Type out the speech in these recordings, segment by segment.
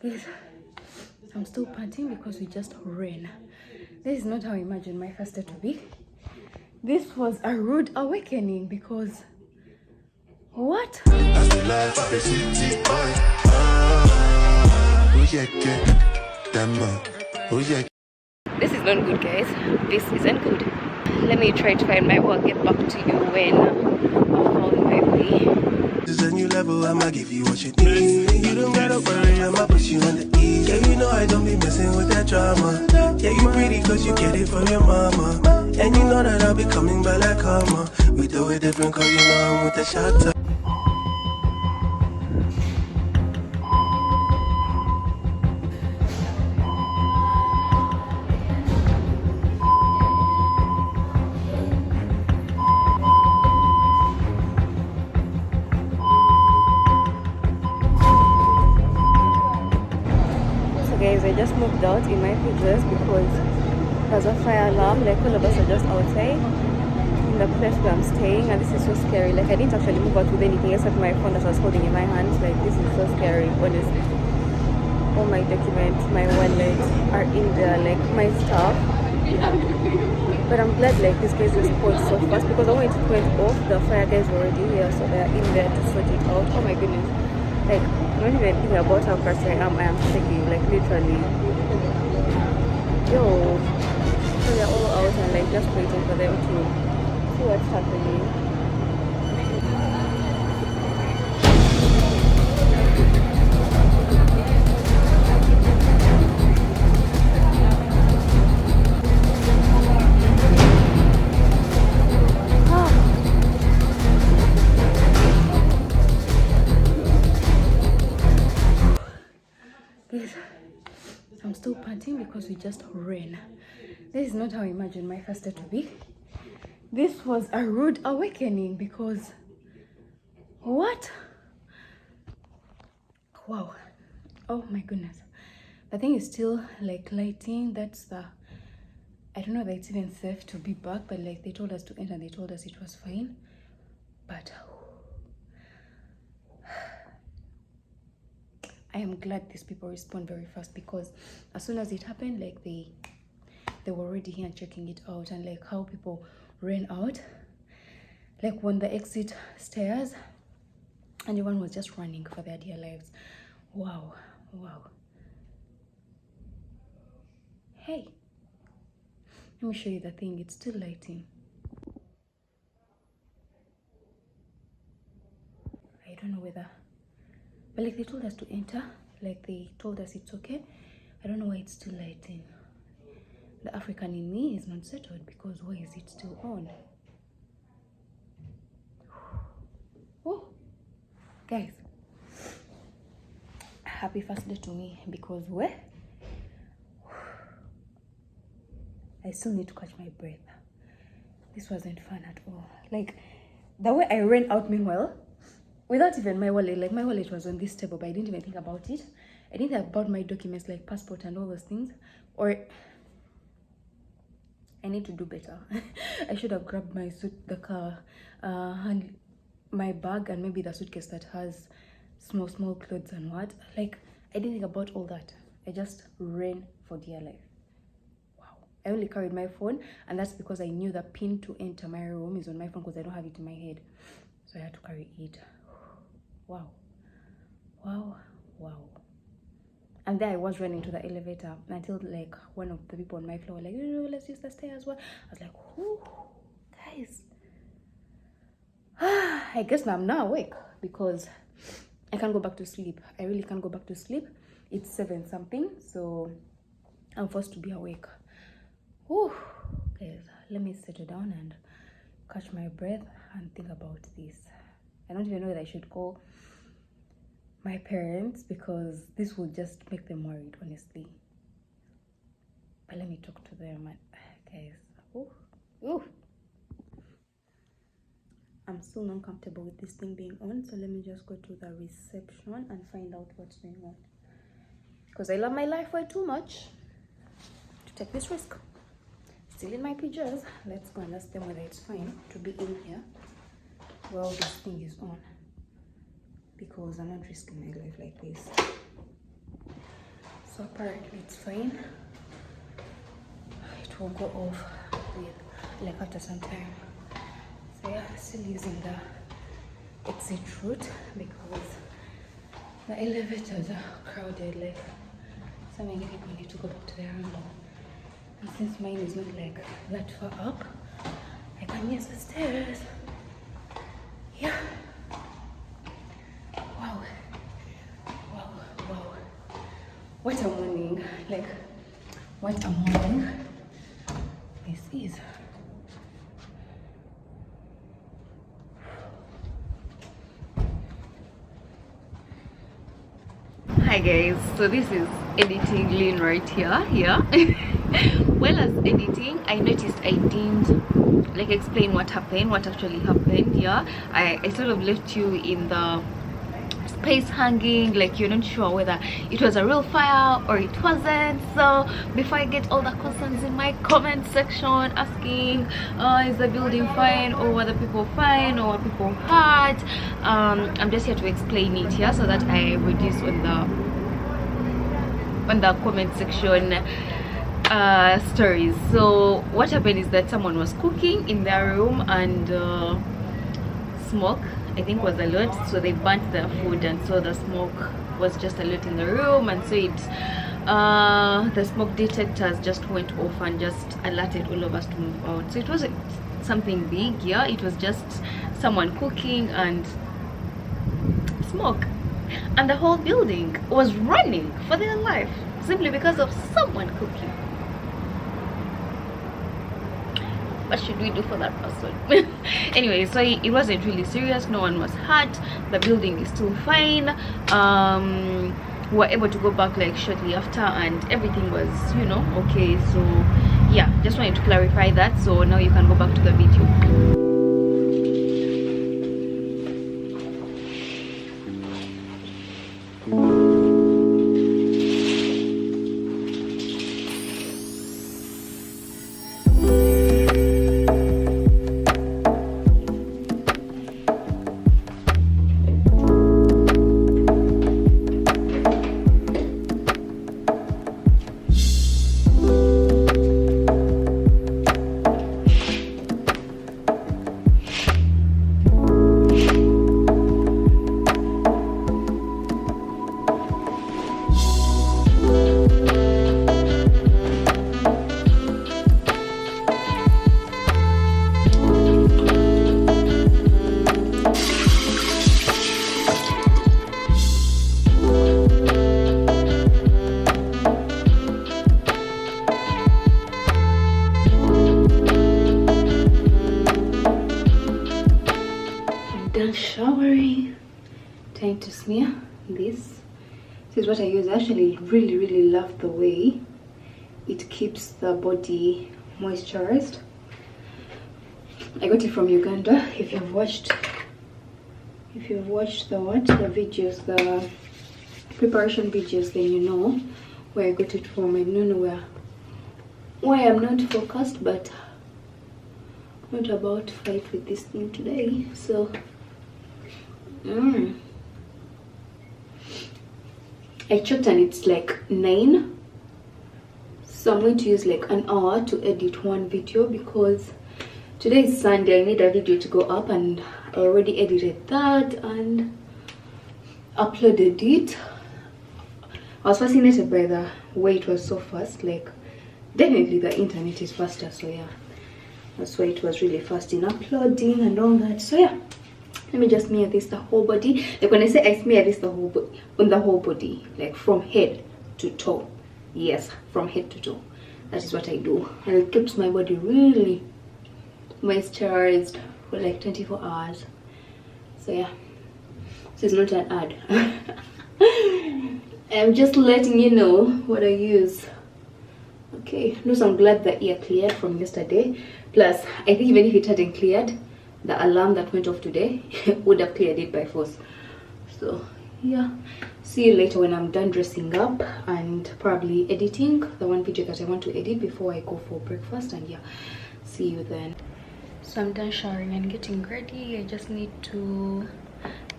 Yes, I'm still panting because we just ran. This is not how I imagined my first day to be. This was a rude awakening because what? That's the life of the city boy. This is not good, guys. This isn't good. Let me try to find my way. I'll get back to you when I found my way. This is a new level, I'ma give you what you need. You don't gotta worry, I'ma put you on the ease. Yeah, you know I don't be messing with that drama. Yeah, you pretty cause you get it from your mama. And you know that I'll be coming by like karma. We do it different cause you know I'm with the shot. Guys, I just moved out in my PJs because there's a fire alarm. Like all of us are just outside in the place where I'm staying, and this is so scary. Like I didn't actually move out with anything except my phone that I was holding in my hands. Like this is so scary, honestly. All my documents, my wallet are in there, like my stuff. But I'm glad like these guys respond so fast because when it went off, the fire guys were already here, so they're in there to sort it out. Oh my goodness. Like, I don't even think about how fast I am shaking, like literally. Yo. So they're all out and like just waiting for them to see what's happening. I'm still panting because we just ran. This is not how I imagined my first day to be. This was a rude awakening because what? Wow. Oh my goodness. The thing is still like lighting. That's the, I don't know that it's even safe to be back, but like they told us to enter and they told us it was fine. But I am glad these people respond very fast because as soon as it happened, like they were already here and checking it out, and like how people ran out, like when the exit stairs, and everyone was just running for their dear lives. Wow. Hey, let me show you the thing. It's still lighting. I don't know whether, but like they told us to enter, like they told us it's okay. I don't know why it's still lighting. The African in me is not settled because why is it still on? Oh, guys, happy first day to me because I still need to catch my breath. This wasn't fun at all. Like the way I ran out, meanwhile, without even my wallet, like my wallet was on this table, but I didn't even think about it. I didn't think about my documents like passport and all those things. Or I need to do better. I should have grabbed my suit, the car, and my bag, and maybe the suitcase that has small clothes and what. Like I didn't think about all that. I just ran for dear life. Wow. I only carried my phone, and that's because I knew the pin to enter my room is on my phone because I don't have it in my head, so I had to carry it. Wow. And there I was running to the elevator until like one of the people on my floor were like, let's use the stairs. Well, I was like, whoo, guys. I guess now I'm now awake because I can't go back to sleep. I really can't go back to sleep. It's 7 something, so I'm forced to be awake. Whew. Guys, let me settle down and catch my breath and think about this. I don't even know that I should call my parents because this will just make them worried, honestly. But let me talk to them, guys. Ooh. I'm still not comfortable with this thing being on, so let me just go to the reception and find out what's going on, because I love my life way too much to take this risk. Still in my PJs. Let's go and ask them whether it's fine to be in here while this thing is on, because I'm not risking my life like this. So apparently it's fine. It will go off with like after some time. So yeah, still using the exit route because the elevators are crowded. Like so many people need to go back to their room. And since mine is not like that far up, I can use the stairs. Yeah. Wow. Wow. Wow. What a morning. Like, what a morning this is. Hi guys, so this is editing Lynn right here. Well, as editing, I noticed I didn't like explain what happened, what actually happened. I sort of left you in the space hanging, like you're not sure whether it was a real fire or it wasn't. So before I get all the questions in my comment section asking is the building fine, or were the people fine, or were people hurt, I'm just here to explain it here so that I reduce on the comment section stories. So what happened is that someone was cooking in their room and smoke, I think, was a lot, so they burnt their food, and so the smoke was just a lot in the room, and so it the smoke detectors just went off and just alerted all of us to move out. So it wasn't something big. It was just someone cooking and smoke, and the whole building was running for their life simply because of someone cooking. What should we do for that person? Anyway, so it wasn't really serious, no one was hurt, the building is still fine. We were able to go back like shortly after and everything was, you know, okay. So yeah, just wanted to clarify that. So now you can go back to the video. Showering, time to smear this. This is what I use. I actually really love the way it keeps the body moisturized. I got it from Uganda. If you've watched the videos, the preparation videos, then you know where I got it from. I don't know why I'm not focused, but I'm not about to fight with this thing today. So I checked and it's like 9, so I'm going to use like an hour to edit one video because today is Sunday. I need a video to go up and I already edited that and uploaded it. I was fascinated by the way it was so fast. Like definitely the internet is faster, so yeah, that's why it was really fast in uploading and all that. So yeah, let me just smear this the whole body. Like when I say I smear this the whole body, on the whole body, like from head to toe. Yes, from head to toe. That is what I do, and it keeps my body really moisturized for like 24 hours. So yeah, this is not an ad. I'm just letting you know what I use. Okay, no, so I'm glad the ear cleared from yesterday. Plus, I think even if it hadn't cleared, the alarm that went off today would have cleared it by force. So yeah, see you later when I'm done dressing up and probably editing the one video that I want to edit before I go for breakfast. And yeah, see you then. So I'm done showering and getting ready. I just need to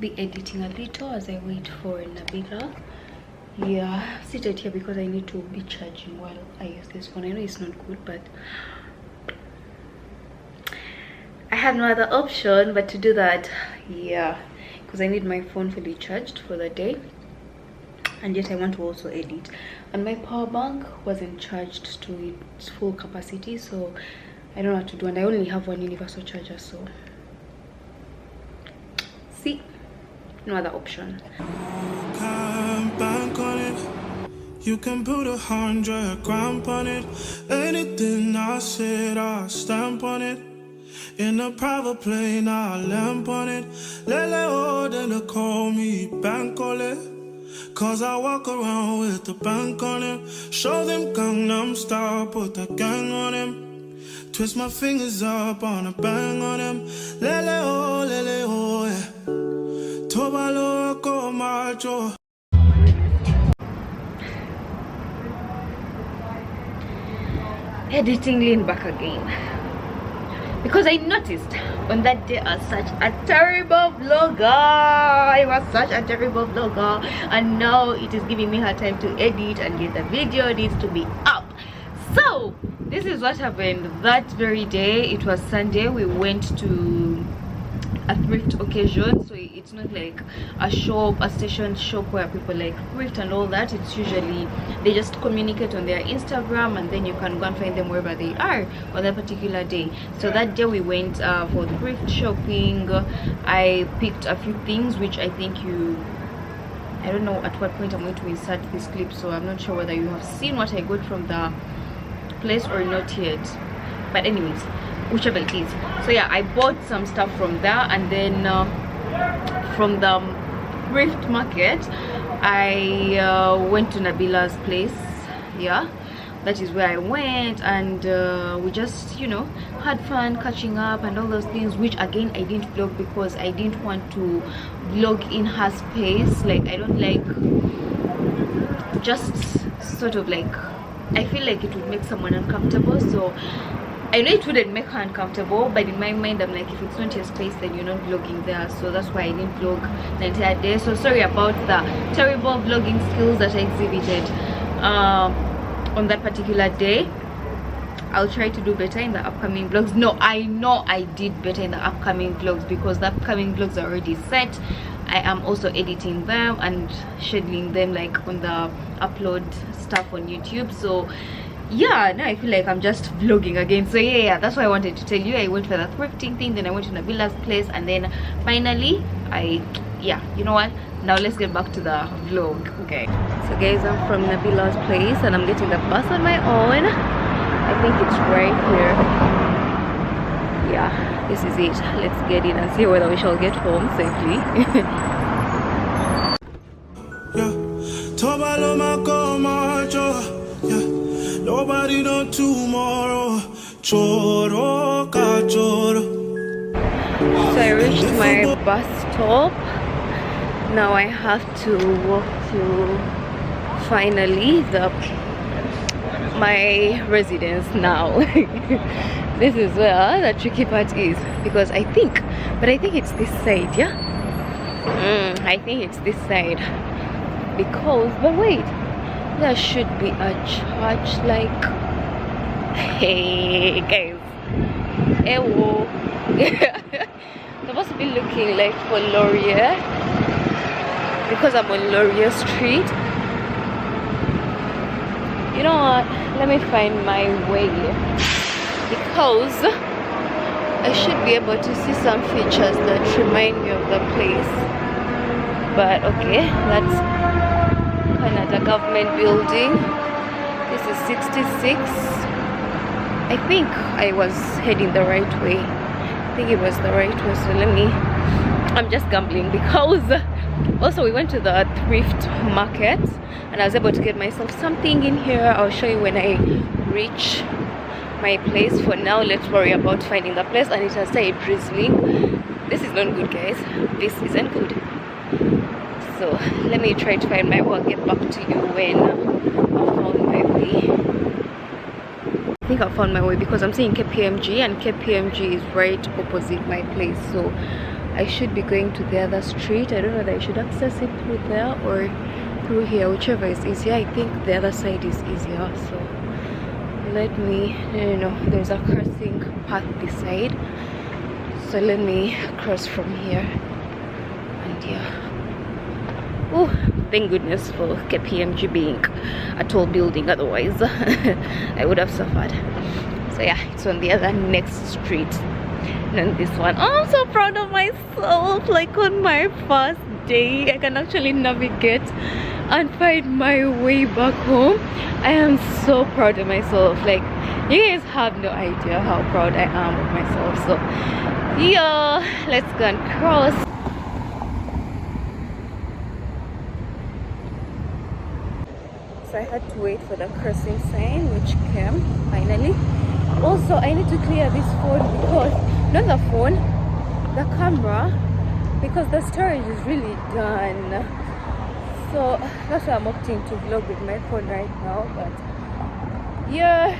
be editing a little as I wait for Nabila. Yeah, seated here because I need to be charging while I use this phone. I know it's not good, but I have no other option but to do that. Yeah, because I need my phone fully charged for the day, and yet I want to also edit, and my power bank wasn't charged to its full capacity, so I don't know what to do, and I only have one universal charger, so see, no other option. Bank on it. You can put 100 grand on it. Anything I said, I stamp on it. In a private plane, I lamp on it. Lele oh, then they call me Bankole. Cause I walk around with the bank on it. Show them Gangnam Style, put the gang on him. Twist my fingers up on a bang on him. Lele oh, yeah. Tobalo ko macho. Editing Lean back again, because I noticed on that day I was such a terrible vlogger. I was such a terrible vlogger, and now it is giving me hard time to edit, and yet the video needs to be up. So this is what happened that very day. It was Sunday. We went to a thrift occasion, so it's not like a shop, a station shop where people like thrift and all that. It's usually they just communicate on their Instagram, and then you can go and find them wherever they are on that particular day. So that day we went for thrift shopping. I picked a few things which I think I don't know at what point I'm going to insert this clip, so I'm not sure whether you have seen what I got from the place or not yet, but anyways, whichever it is. So yeah, I bought some stuff from there, and then from the thrift market I went to Nabila's place. Yeah, that is where I went, and we just, you know, had fun catching up and all those things, which again I didn't vlog because I didn't want to vlog in her space. Like, I don't like just sort of like, I feel like it would make someone uncomfortable. So I know it wouldn't make her uncomfortable, but in my mind I'm like, if it's not your space, then you're not vlogging there. So that's why I didn't vlog the entire day. So sorry about the terrible vlogging skills that I exhibited on that particular day. I'll try to do better in the upcoming vlogs. No, I know I did better in the upcoming vlogs because the upcoming vlogs are already set. I am also editing them and scheduling them like on the upload stuff on YouTube. So yeah, now I feel like I'm just vlogging again. So yeah, that's why I wanted to tell you. I went for the thrifting thing, then I went to Nabila's place, and then finally yeah, you know what, now let's get back to the vlog. Okay, so guys, I'm from Nabila's place and I'm getting the bus on my own. I think it's right here. Yeah, this is it. Let's get in and see whether we shall get home safely. Yeah, nobody know tomorrow. Choro ka choro. So I reached my bus stop. Now I have to walk to finally my residence now. This is where the tricky part is, because I think it's this side. Yeah, I think it's this side, because but wait, there should be a church like, hey guys, ewo. Supposed to be looking like for Laurier, because I'm on Laurier Street. You know what, let me find my way, because I should be able to see some features that remind me of the place. But okay, that's Canada government building. This is 66. I think I was heading the right way. I think it was the right way, so I'm just gambling, because also we went to the thrift market and I was able to get myself something in here. I'll show you when I reach my place. For now, let's worry about finding the place, and it has started drizzling. This is not good, guys. This isn't good. So let me try to find my way. I'll get back to you when I found my way. I think I found my way because I'm seeing KPMG, and KPMG is right opposite my place, so I should be going to the other street. I don't know whether I should access it through there or through here, whichever is easier. I think the other side is easier, so let me, there's a crossing path this side, so let me cross from here. And yeah, oh, thank goodness for KPMG being a tall building, otherwise I would have suffered. So yeah, it's on the other next street than this one. Oh, I'm so proud of myself. Like on my first day, I can actually navigate and find my way back home. I am so proud of myself. Like, you guys have no idea how proud I am of myself. So yeah, let's go and cross. So I had to wait for the crossing sign, which came finally. Also, I need to clear this phone because, not the phone, the camera, because the storage is really done. So that's why I'm opting to vlog with my phone right now. But yeah,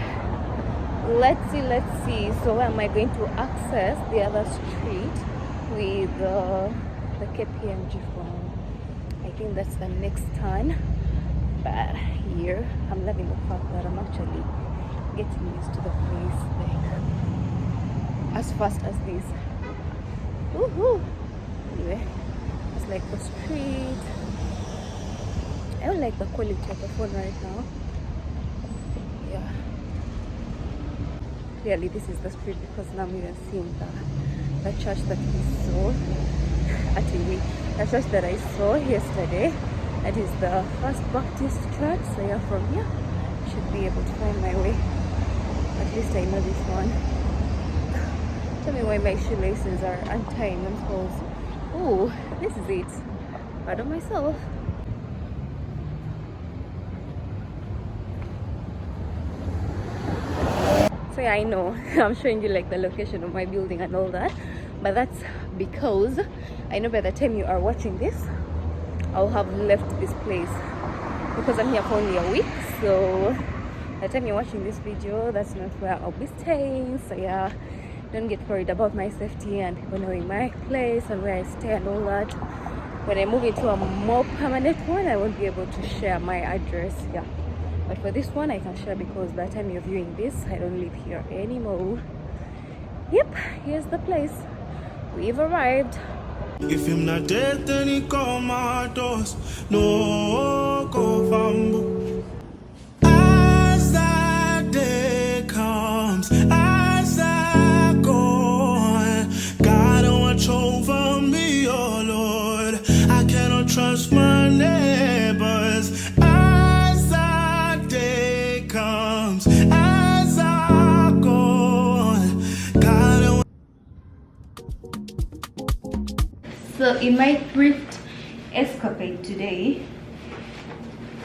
let's see. So where am I going to access the other street with the KPMG phone? I think that's the next turn. But here, I'm loving the fact that I'm actually getting used to the place, like as fast as this. Woohoo! Anyway, it's like the street. I don't like the quality of the phone right now. Yeah. Clearly this is the street because now I'm even seeing the church that we saw. Actually, the church that I saw yesterday. That is the First Baptist Church. So yeah, from here I should be able to find my way. At least I know this one. Tell me why my shoelaces are untying themselves. Oh, this is it. Proud of myself. So yeah, I know I'm showing you like the location of my building and all that, but that's because I know by the time you are watching this, I'll have left this place because I'm here for only a week. So by the time you're watching this video, that's not where I'll be staying. So yeah, don't get worried about my safety and people knowing my place and where I stay and all that. When I move into a more permanent one, I won't be able to share my address. Yeah, but for this one I can share because by the time you're viewing this, I don't live here anymore. Yep, here's the place. We've arrived. If him not dead, then he come at us. No, go fambo. As that day comes, as I go, God watch over me, oh Lord. I cannot trust my neighbors. As that day comes, as I go, God. So in my thrift escapade today,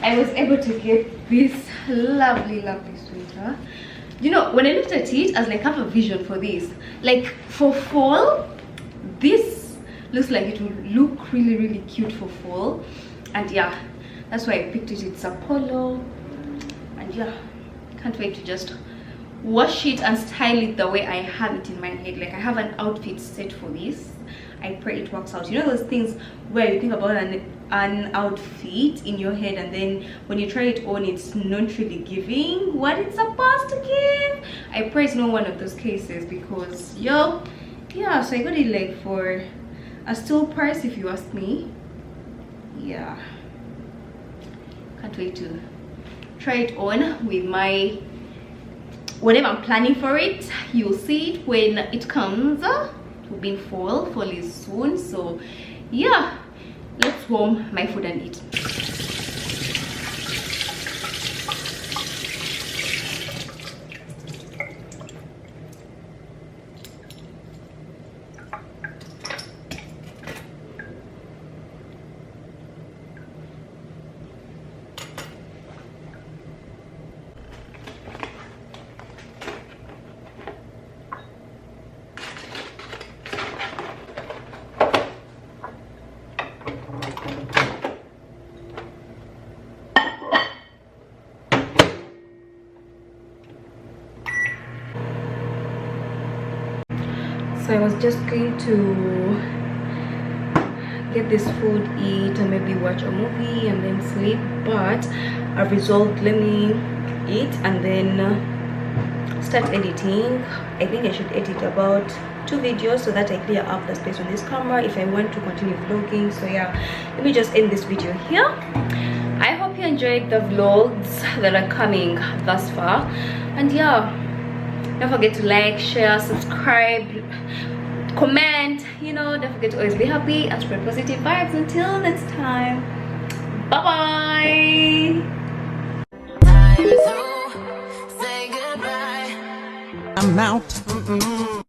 I was able to get this lovely sweater. You know, when I looked at it, I was like, I have a vision for this. Like for fall, this looks like it will look really cute for fall. And yeah, that's why I picked it. It's a polo. And yeah, can't wait to just wash it and style it the way I have it in my head. Like I have an outfit set for this. I pray it works out. You know those things where you think about an outfit in your head and then when you try it on, it's not really giving what it's supposed to give. I pray it's not one of those cases because yeah, so I got it like for a steal price if you ask me. Yeah, can't wait to try it on with my whatever I'm planning for it. You'll see it when it comes. It will be in fall is soon. So yeah, let's warm my food and eat. So I was just going to get this food, eat, and maybe watch a movie and then sleep. But I've resolved, let me eat and then start editing. I think I should edit about 2 videos so that I clear up the space on this camera if I want to continue vlogging. So yeah, let me just end this video here. I hope you enjoyed the vlogs that are coming thus far, and yeah, don't forget to like, share, subscribe, comment, you know, don't forget to always be happy and spread positive vibes. Until next time, bye bye. I'm out.